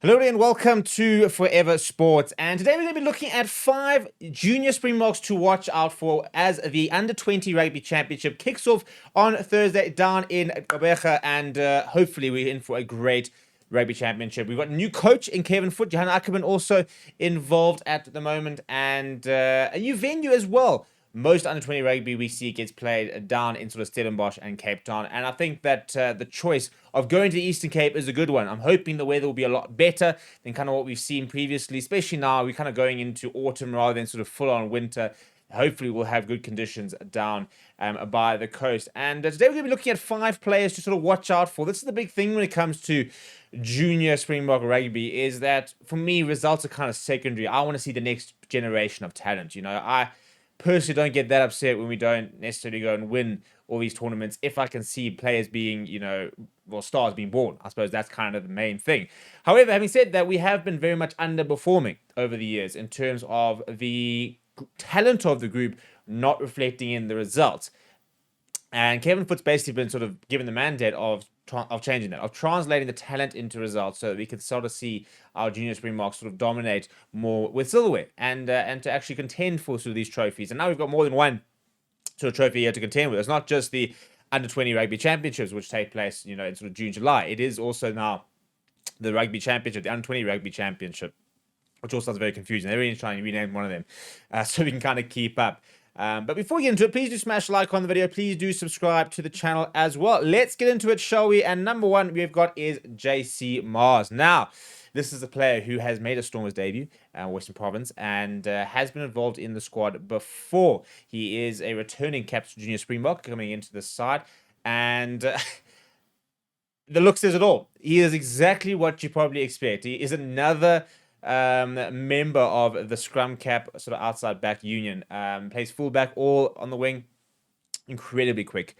Hello and welcome to Forever Sports. And today we're going to be looking at 5 junior Springboks to watch out for as the U20 Rugby Championship kicks off on Thursday down in Gqeberha, and hopefully we're in for a great Rugby Championship. We've got a new coach in Kevin Foot, Johan Ackerman also involved at the moment, and a new venue as well. Most under-20 rugby we see gets played down in sort of Stellenbosch and Cape Town. And I think that the choice of going to the Eastern Cape is a good one. I'm hoping the weather will be a lot better than kind of what we've seen previously, especially now we're kind of going into autumn rather than sort of full-on winter. Hopefully we'll have good conditions down by the coast. And today we're going to be looking at 5 players to sort of watch out for. This is the big thing when it comes to junior Springbok rugby, is that for me, results are kind of secondary. I want to see the next generation of talent. I personally don't get that upset when we don't necessarily go and win all these tournaments if I can see players being, stars being born. I suppose that's kind of the main thing. However, having said that, we have been very much underperforming over the years in terms of the talent of the group not reflecting in the results. And Kevin Foot's basically been sort of given the mandate of changing that, of translating the talent into results, so that we can sort of see our junior Springboks sort of dominate more with silverware and to actually contend for sort of these trophies. And now we've got more than one sort of trophy here to contend with. It's not just the under-20 rugby championships, which take place, in sort of June, July. It is also now the rugby championship, the under-20 rugby championship, which also sounds very confusing. They're really trying to rename one of them so we can kind of keep up. But before we get into it, please do smash a like on the video. Please do subscribe to the channel as well. Let's get into it, shall we? And number one we've got is JC Mars. Now, this is a player who has made a Stormers debut in Western Province and has been involved in the squad before. He is a returning captain junior Springbok coming into the side, and the look says it all. He is exactly what you probably expect. He is another member of the scrum cap sort of outside back union, plays fullback, all on the wing, incredibly quick,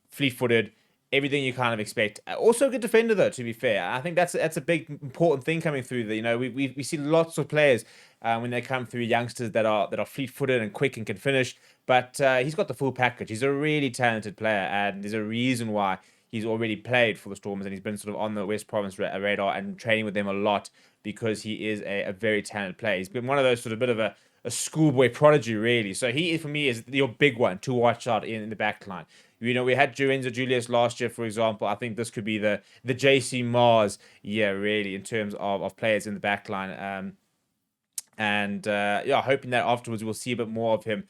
fleet-footed, everything you kind of expect. Also a good defender though, to be fair. I think that's a big important thing coming through. We see lots of players when they come through, youngsters that are fleet-footed and quick and can finish, but he's got the full package. He's a really talented player, and there's a reason why he's already played for the Stormers, and he's been sort of on the West Province radar and training with them a lot, because he is a very talented player. He's been one of those sort of bit of a schoolboy prodigy, really. So he, for me, is your big one to watch out in the back line. We had Lorenzo Julius last year, for example. I think this could be the JC Mars year, really, in terms of players in the back line. Hoping that afterwards we'll see a bit more of him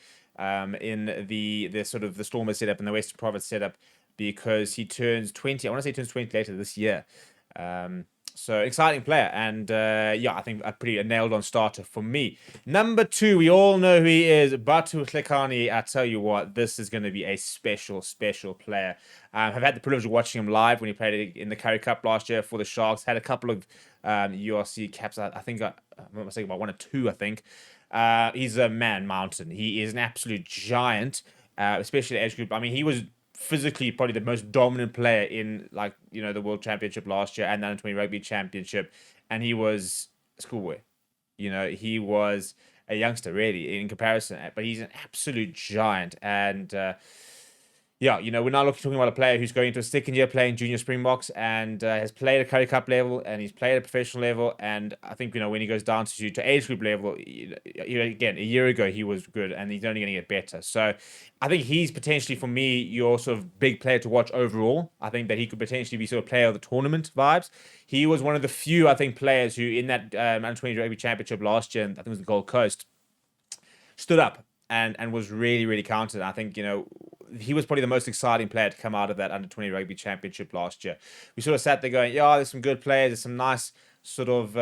in the sort of the Stormers setup and the Western Province setup, because he turns 20. I want to say he turns 20 later this year. So exciting player, and I think a nailed-on starter for me. Number 2, we all know who he is, Batu Tlhekane. I tell you what, this is going to be a special player. I've had the privilege of watching him live when he played in the Currie Cup last year for the Sharks. Had a couple of URC caps. I think I'm not mistaken, about 1 or 2. I think he's a man mountain. He is an absolute giant, especially the age group. I mean, he was physically probably the most dominant player in the World Championship last year and the Under-20 Rugby Championship, and he was schoolboy. He was a youngster really in comparison, but he's an absolute giant. And we're now talking about a player who's going into a second year playing junior Springboks, and has played at Currie Cup level, and he's played at professional level. And I think, when he goes down to age group level, again, a year ago he was good, and he's only going to get better. So I think he's potentially, for me, your sort of big player to watch overall. I think that he could potentially be sort of player of the tournament vibes. He was one of the few, I think, players who in that Under-20 Rugby Championship last year, I think it was the Gold Coast, stood up and was really, really counted. I think, he was probably the most exciting player to come out of that Under-20 Rugby Championship last year. We sort of sat there going, there's some good players, there's some nice sort of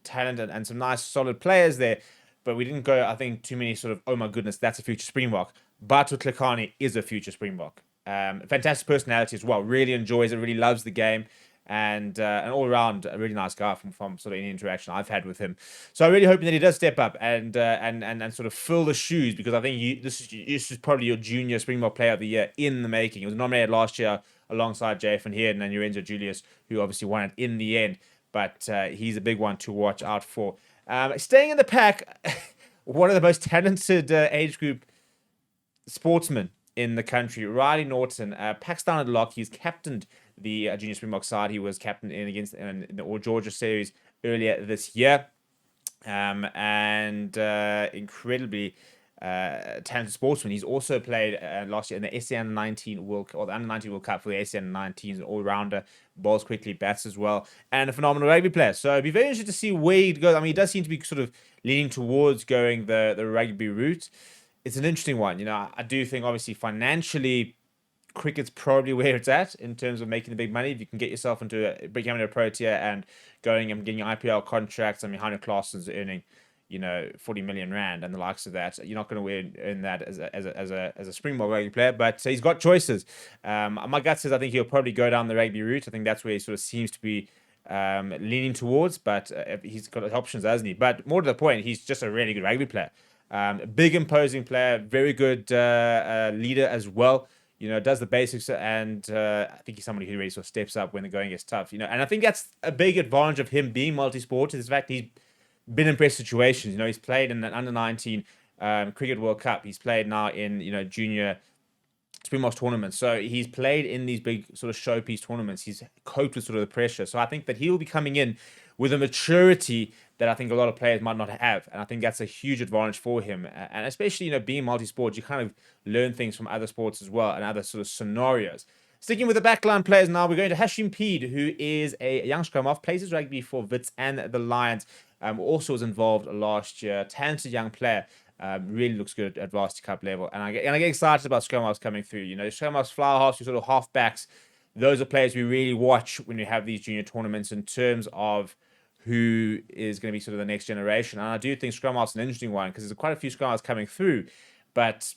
talent and some nice solid players there, but we didn't go, I think, too many sort of, oh my goodness, that's a future Springbok. Batu Tlhekane is a future Springbok. Fantastic personality as well, really enjoys it, really loves the game. And all around a really nice guy from sort of any interaction I've had with him. So I'm really hoping that he does step up and sort of fill the shoes, because I think this is probably your junior Springbok player of the year in the making. He was nominated last year alongside JF and Hearden and Lorenzo Julius, who obviously won it in the end. But he's a big one to watch out for. Staying in the pack, one of the most talented age group sportsmen in the country, Riley Norton, Pakistan at lock. He's captained the junior Springboks side. He was captain in the All Georgia series earlier this year. And incredibly talented sportsman. He's also played last year in the ASEAN 19 World Cup, or the Under 19 World Cup for the ASEAN 19s, an all-rounder, bowls quickly, bats as well, and a phenomenal rugby player. So it'd be very interesting to see where he goes. I mean, he does seem to be sort of leaning towards going the rugby route. It's an interesting one. I do think obviously financially, cricket's probably where it's at in terms of making the big money. If you can get yourself becoming a pro tier and going and getting IPL contracts. I mean, Heine Claessen's earning, 40 million rand and the likes of that. You're not going to earn that as a Springbok rugby player, but he's got choices. My gut says I think he'll probably go down the rugby route. I think that's where he sort of seems to be leaning towards, but he's got options, hasn't he? But more to the point, he's just a really good rugby player. Big, imposing player, very good leader as well. Does the basics, and I think he's somebody who really sort of steps up when the going gets tough. And I think that's a big advantage of him being multi-sport is the fact he's been in press situations. He's played in an under 19 Cricket World Cup. He's played now in junior Springboks tournaments. So he's played in these big sort of showpiece tournaments. He's coped with sort of the pressure. So I think that he'll be coming in with a maturity that I think a lot of players might not have. And I think that's a huge advantage for him. And especially, being multi-sport, you kind of learn things from other sports as well and other sort of scenarios. Sticking with the backline players now, we're going to Hashim Peed, who is a young scrum half, plays his rugby for Wits and the Lions. Also was involved last year. Talented young player. Really looks good at Varsity Cup level. And I get excited about scrum halves coming through. Scrum halves, flower halves, your sort of half backs. Those are players we really watch when you have these junior tournaments in terms of who is going to be sort of the next generation. And I do think scrum half's an interesting one because there's quite a few scrum halves coming through. But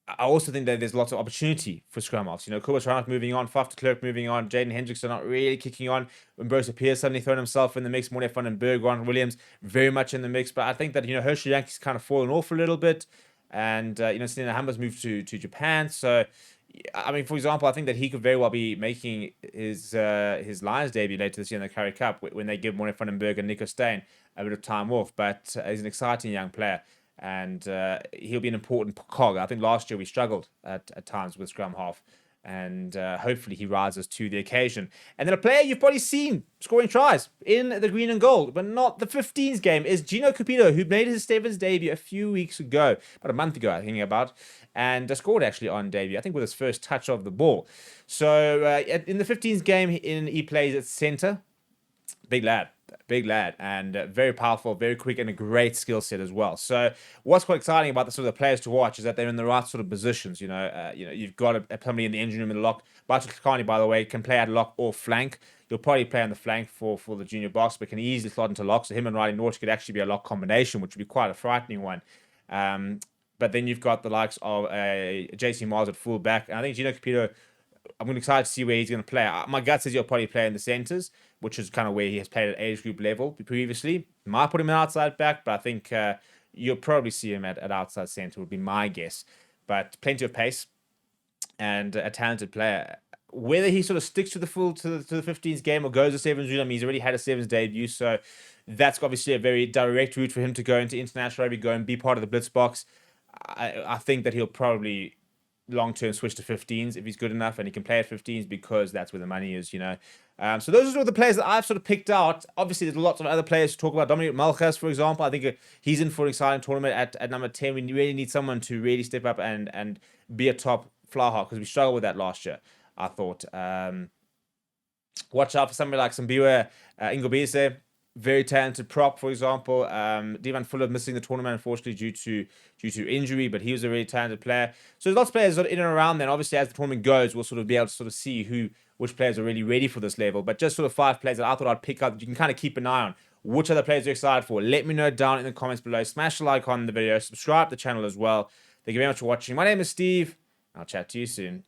I also think that there's lots of opportunity for scrum halves. Kobus Reinhardt moving on, Faf de Klerk moving on, Jaden Hendrickson not really kicking on. Ambrose Pierce suddenly throwing himself in the mix. Morne van den Berg, Ron Williams very much in the mix. But I think that, Herschel Yankee's kind of fallen off a little bit. And, Selena Hammer's moved to Japan. So, I mean, for example, I think that he could very well be making his Lions debut later this year in the Currie Cup when they give Morne van den Berg and Nico Steyn a bit of time off. But he's an exciting young player. And he'll be an important cog. I think last year we struggled at times with scrum half. And hopefully he rises to the occasion. And then a player you've probably seen scoring tries in the green and gold, but not the 15s game, is Gino Cupido, who made his Stevens debut a few weeks ago, about a month ago, I think about, and scored actually on debut, I think with his first touch of the ball. So in the 15s game, he plays at centre. Big lad, and very powerful, very quick, and a great skill set as well. So what's quite exciting about the sort of players to watch is that they're in the right sort of positions. You've got somebody in the engine room in the lock. Bartel Khani, by the way, can play at lock or flank. He'll probably play on the flank for the junior box, but can easily slot into lock. So him and Riley North could actually be a lock combination, which would be quite a frightening one. But then you've got the likes of JC Mars at full back. And I think Gino Cupido, I'm excited to see where he's going to play. My gut says he'll probably play in the centres, which is kind of where he has played at age group level previously. Might put him outside back, but I think you'll probably see him at outside centre would be my guess. But plenty of pace and a talented player. Whether he sort of sticks to the 15s game or goes to sevens route, I mean, he's already had a sevens debut, so that's obviously a very direct route for him to go into international rugby, go and be part of the blitz box. I think that he'll probably long-term switch to 15s if he's good enough and he can play at 15s because that's where the money is, So those are sort of the players that I've sort of picked out. Obviously, there's lots of other players to talk about. Dominic Malchus, for example, I think he's in for an exciting tournament at number 10. We really need someone to really step up and be a top flower half because we struggled with that last year, I thought. Watch out for somebody like Sambiwe Ingobese. Very talented prop, for example. Devan Fuller missing the tournament, unfortunately, due to injury, but he was a really talented player. So there's lots of players sort of in and around then. Obviously, as the tournament goes, we'll sort of be able to sort of see which players are really ready for this level. But just sort of 5 players that I thought I'd pick up that you can kind of keep an eye on. Which other players you're excited for? Let me know down in the comments below. Smash the like on the video. Subscribe to the channel as well. Thank you very much for watching. My name is Steve. I'll chat to you soon.